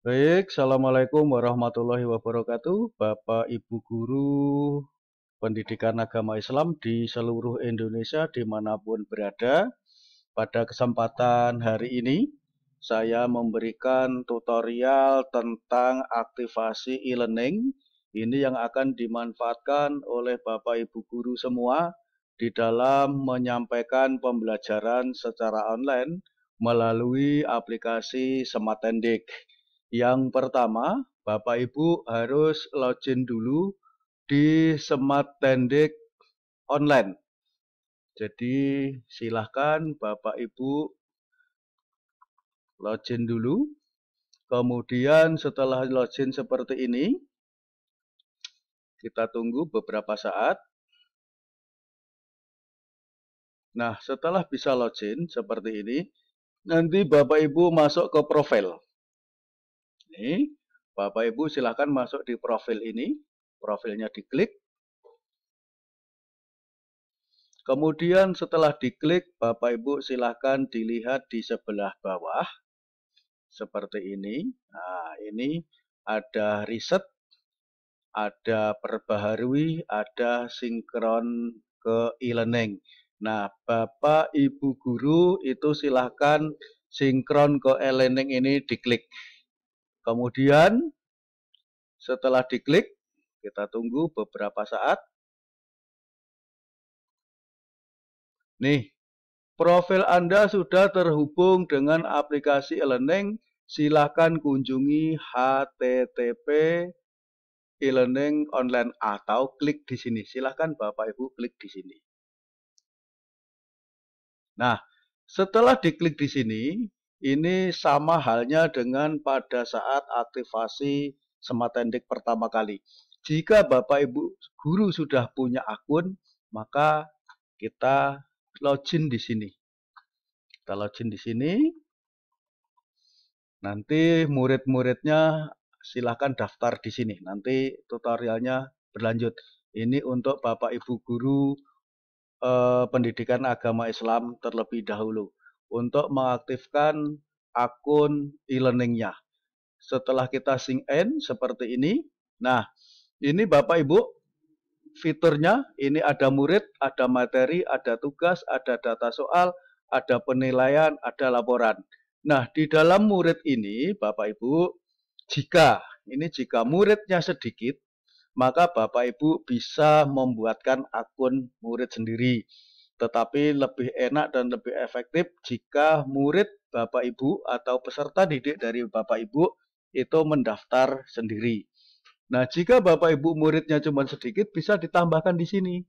Baik, Assalamualaikum warahmatullahi wabarakatuh. Bapak Ibu Guru Pendidikan Agama Islam di seluruh Indonesia dimanapun berada. Pada kesempatan hari ini, saya memberikan tutorial tentang aktivasi e-learning. Ini yang akan dimanfaatkan oleh Bapak Ibu Guru semua di dalam menyampaikan pembelajaran secara online melalui aplikasi Smartendek. Yang pertama, Bapak Ibu harus login dulu di Smartendek online. Jadi silahkan Bapak Ibu login dulu. Kemudian setelah login seperti ini, kita tunggu beberapa saat. Nah, setelah bisa login seperti ini, nanti Bapak Ibu masuk ke profil. Ini, Bapak Ibu silahkan masuk di profil ini. Profilnya diklik. Kemudian setelah diklik, Bapak Ibu silahkan dilihat di sebelah bawah. Seperti ini. Nah, ini ada riset, ada perbaharui, ada sinkron ke e-learning. Nah, Bapak Ibu Guru itu silahkan sinkron ke e-learning ini diklik. Kemudian setelah diklik, kita tunggu beberapa saat. Nih, profil Anda sudah terhubung dengan aplikasi e-learning. Silakan kunjungi http e-learning online atau klik di sini. Silakan Bapak Ibu klik di sini. Nah, setelah diklik di sini, ini sama halnya dengan pada saat aktivasi Smartendek pertama kali. Jika Bapak Ibu Guru sudah punya akun, maka kita login di sini. Kita login di sini. Nanti murid-muridnya silahkan daftar di sini. Nanti tutorialnya berlanjut. Ini untuk Bapak Ibu Guru Pendidikan Agama Islam terlebih dahulu. Untuk mengaktifkan akun e-learningnya. Setelah kita sign in seperti ini. Nah, ini Bapak Ibu fiturnya. Ini ada murid, ada materi, ada tugas, ada data soal, ada penilaian, ada laporan. Nah, di dalam murid ini, Bapak Ibu, jika muridnya sedikit, maka Bapak Ibu bisa membuatkan akun murid sendiri. Tetapi lebih enak dan lebih efektif jika murid Bapak Ibu atau peserta didik dari Bapak Ibu itu mendaftar sendiri. Nah, jika Bapak Ibu muridnya cuma sedikit, bisa ditambahkan di sini.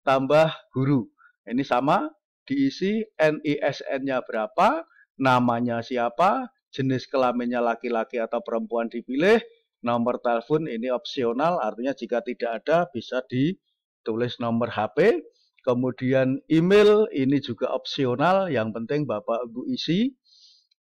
Tambah guru. Ini sama, diisi NISN-nya berapa, namanya siapa, jenis kelaminnya laki-laki atau perempuan dipilih, nomor telepon ini opsional, artinya jika tidak ada bisa ditulis nomor HP, kemudian email ini juga opsional, yang penting Bapak Ibu isi,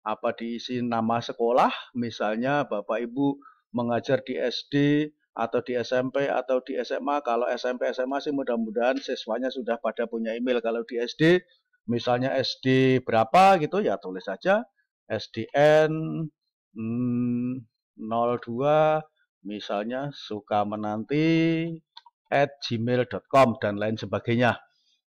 apa diisi nama sekolah, misalnya Bapak Ibu mengajar di SD atau di SMP atau di SMA. Kalau SMP SMA sih mudah-mudahan siswanya sudah pada punya email. Kalau di SD misalnya SD berapa gitu ya tulis saja SDN 02 misalnya Sukamenanti @gmail.com dan lain sebagainya.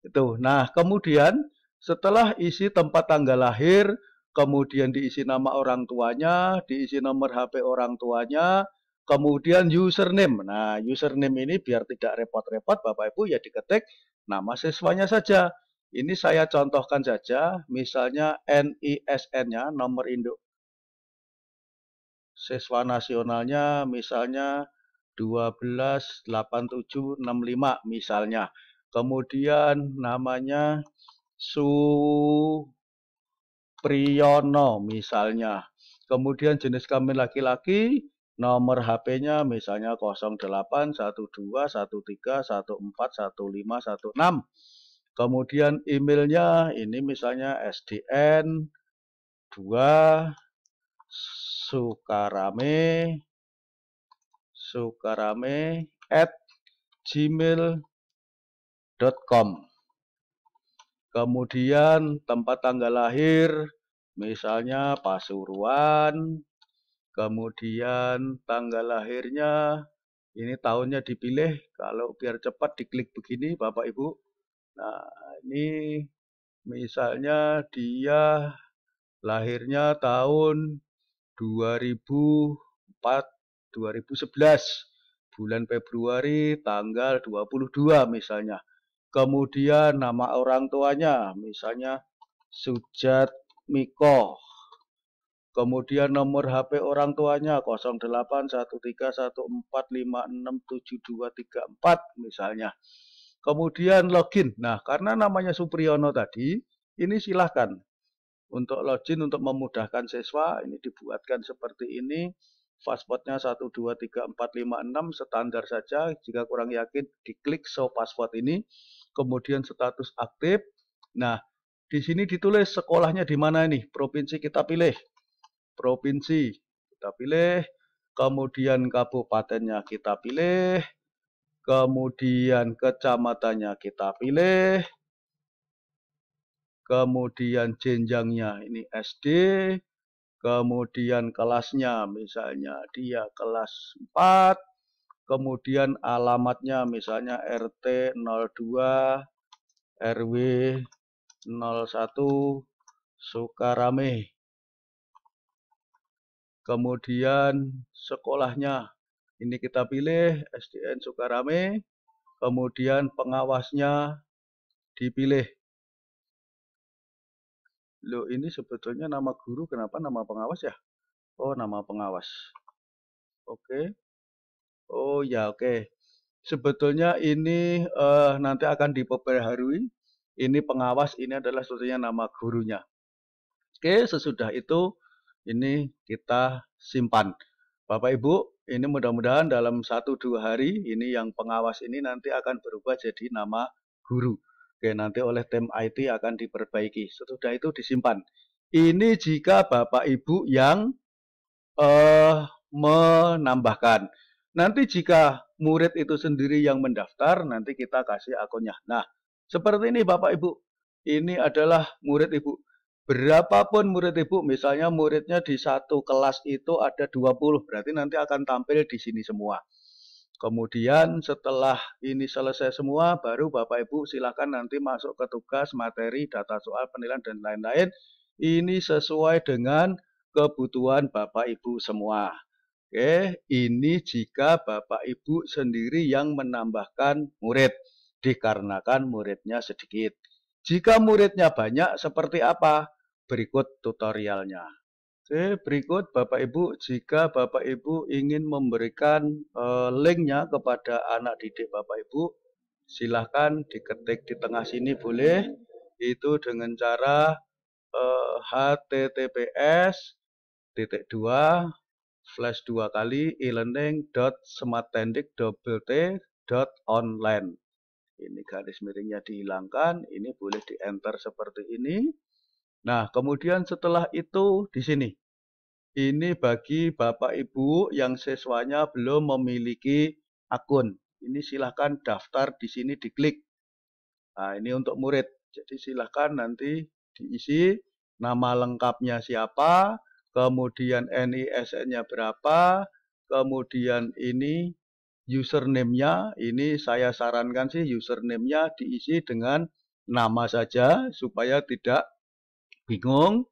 Itu. Nah, kemudian setelah isi tempat tanggal lahir, kemudian diisi nama orang tuanya, diisi nomor HP orang tuanya, kemudian username. Nah, username ini biar tidak repot-repot Bapak Ibu ya diketik nama siswanya saja. Ini saya contohkan saja, misalnya NISN-nya, nomor induk siswa nasionalnya misalnya 128765 misalnya. Kemudian namanya Supriyono misalnya. Kemudian jenis kelamin laki-laki, nomor HP-nya misalnya 081213141516. Kemudian emailnya ini misalnya SDN 2 sukarame@gmail.com. Kemudian tempat tanggal lahir misalnya Pasuruan. Kemudian tanggal lahirnya, ini tahunnya dipilih. Kalau biar cepat diklik begini Bapak Ibu. Nah, ini misalnya dia lahirnya tahun 2004, 2011, bulan Februari tanggal 22 misalnya. Kemudian nama orang tuanya, misalnya Sujat Miko. Kemudian nomor HP orang tuanya 081314567234 misalnya. Kemudian login. Nah, karena namanya Supriyono tadi, ini silahkan untuk login untuk memudahkan siswa. Ini dibuatkan seperti ini. Passwordnya 123456 standar saja. Jika kurang yakin, diklik show password ini. Kemudian status aktif. Nah, di sini ditulis sekolahnya di mana ini. Provinsi kita pilih. Provinsi kita pilih, kemudian kabupatennya kita pilih, kemudian kecamatannya kita pilih, kemudian jenjangnya ini SD, kemudian kelasnya misalnya dia kelas 4, kemudian alamatnya misalnya RT 02 RW 01 Sukarame. Kemudian sekolahnya, ini kita pilih SDN Sukarame, kemudian pengawasnya dipilih. Loh, ini sebetulnya nama guru, kenapa nama pengawas ya? Oh, nama pengawas. Oke. Oh ya, oke. Sebetulnya ini nanti akan diperbaharui. Ini pengawas, ini adalah sebetulnya nama gurunya. Oke, sesudah itu ini kita simpan. Bapak Ibu, ini mudah-mudahan dalam 1-2 hari ini yang pengawas ini nanti akan berubah jadi nama guru. Oke, nanti oleh tim IT akan diperbaiki. Sesudah itu disimpan. Ini jika Bapak Ibu yang menambahkan. Nanti jika murid itu sendiri yang mendaftar, nanti kita kasih akunnya. Nah, seperti ini Bapak Ibu. Ini adalah murid Ibu. Berapapun murid Ibu, misalnya muridnya di satu kelas itu ada 20, berarti nanti akan tampil di sini semua. Kemudian setelah ini selesai semua, baru Bapak Ibu silakan nanti masuk ke tugas, materi, data soal, penilaian, dan lain-lain. Ini sesuai dengan kebutuhan Bapak Ibu semua. Oke, ini jika Bapak Ibu sendiri yang menambahkan murid, dikarenakan muridnya sedikit. Jika muridnya banyak, seperti apa? Berikut tutorialnya. Oke, berikut Bapak Ibu, jika Bapak Ibu ingin memberikan linknya kepada anak didik Bapak Ibu, silahkan diketik di tengah sini boleh. Itu dengan cara https://2 e-learning.smarttendik.online. Ini garis miringnya dihilangkan, ini boleh di enter seperti ini. Nah, kemudian setelah itu di sini. Ini bagi Bapak Ibu yang siswanya belum memiliki akun. Ini silahkan daftar di sini diklik. Nah, ini untuk murid. Jadi silahkan nanti diisi nama lengkapnya siapa, kemudian NISN-nya berapa, kemudian ini username-nya. Ini saya sarankan sih username-nya diisi dengan nama saja supaya tidak bingung.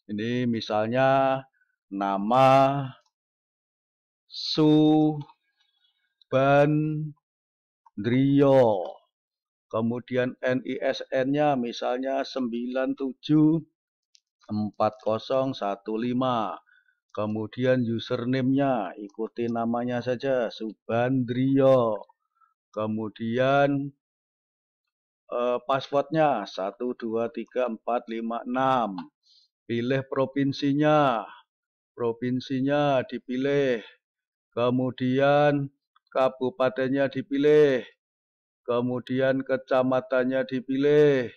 Ini misalnya nama Subandrio. Kemudian NISN-nya misalnya 974015. Kemudian username-nya ikuti namanya saja Subandrio. Kemudian passwordnya 123456. Pilih provinsinya. Provinsinya dipilih. Kemudian kabupatennya dipilih. Kemudian kecamatannya dipilih.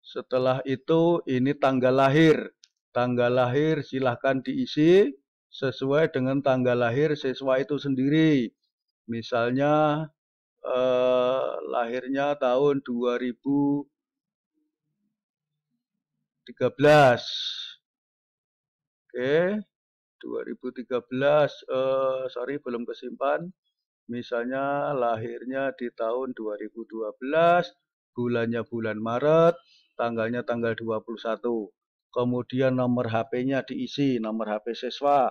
Setelah itu ini tanggal lahir. Tanggal lahir silahkan diisi sesuai dengan tanggal lahir siswa itu sendiri. Misalnya lahirnya tahun 2013. Oke. 2013, sorry belum kesimpan. Misalnya lahirnya di tahun 2012, bulannya bulan Maret, tanggalnya tanggal 21. Kemudian nomor HP-nya diisi, nomor HP siswa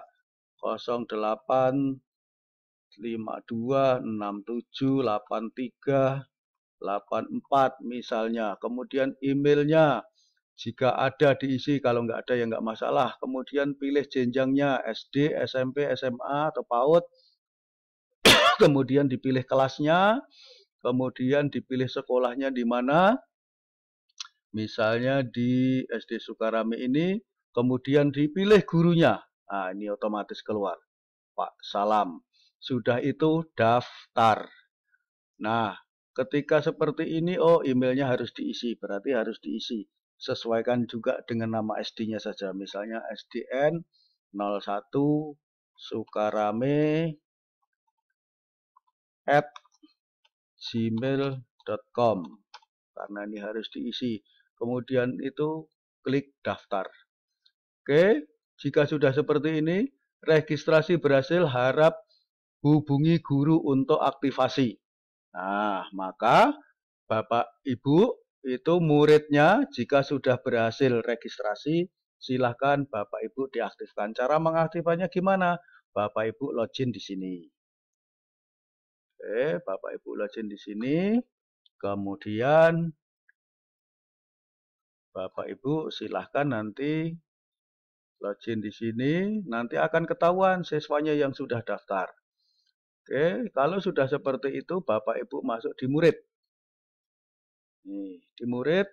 0852678384 misalnya. Kemudian emailnya jika ada diisi, kalau nggak ada ya nggak masalah. Kemudian pilih jenjangnya SD, SMP, SMA atau PAUD. Kemudian dipilih kelasnya, kemudian dipilih sekolahnya di mana. Misalnya di SD Sukarame ini, kemudian dipilih gurunya. Nah, ini otomatis keluar. Pak Salam. Sudah itu daftar. Nah, ketika seperti ini, oh emailnya harus diisi. Berarti harus diisi. Sesuaikan juga dengan nama SD-nya saja. Misalnya SDN 01 Sukarame @gmail.com. Karena ini harus diisi. Kemudian itu klik daftar. Oke, jika sudah seperti ini, registrasi berhasil, harap hubungi guru untuk aktivasi. Nah, maka Bapak Ibu itu muridnya jika sudah berhasil registrasi, silahkan Bapak Ibu diaktifkan. Cara mengaktifkannya gimana? Bapak Ibu login di sini. Oke, Bapak Ibu login di sini. Kemudian Bapak Ibu silahkan nanti login di sini. Nanti akan ketahuan siswanya yang sudah daftar. Oke, kalau sudah seperti itu Bapak Ibu masuk di murid. Nih, di murid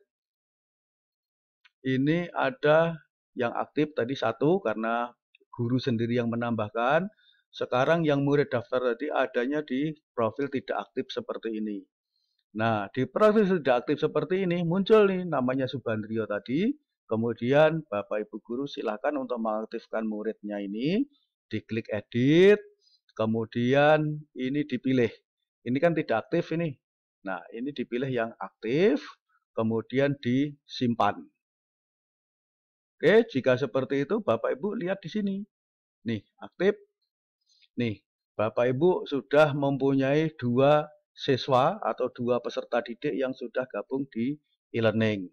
ini ada yang aktif tadi 1 karena guru sendiri yang menambahkan. Sekarang yang murid daftar tadi adanya di profil tidak aktif seperti ini. Nah, di profil tidak aktif seperti ini muncul nih namanya Subandrio tadi. Kemudian Bapak Ibu guru silakan untuk mengaktifkan muridnya ini. Diklik edit. Kemudian ini dipilih. Ini kan tidak aktif ini. Nah, ini dipilih yang aktif. Kemudian disimpan. Oke, jika seperti itu Bapak Ibu lihat di sini. Nih, aktif. Nih, Bapak Ibu sudah mempunyai 2 siswa atau 2 peserta didik yang sudah gabung di e-learning.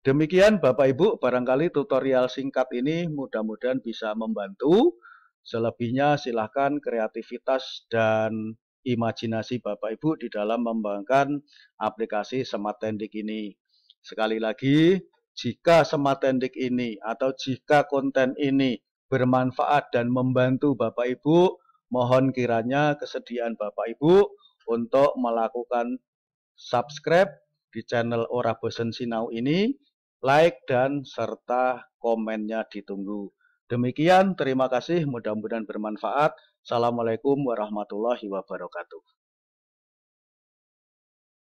Demikian Bapak Ibu, barangkali tutorial singkat ini mudah-mudahan bisa membantu. Selebihnya silahkan kreativitas dan imajinasi Bapak Ibu di dalam mengembangkan aplikasi Smart Tendik ini. Sekali lagi, jika Smart Tendik ini atau jika konten ini bermanfaat dan membantu Bapak Ibu, mohon kiranya kesediaan Bapak Ibu untuk melakukan subscribe di channel Ora Bosen Sinau ini, like dan serta komennya ditunggu. Demikian, terima kasih, mudah-mudahan bermanfaat. Assalamualaikum warahmatullahi wabarakatuh.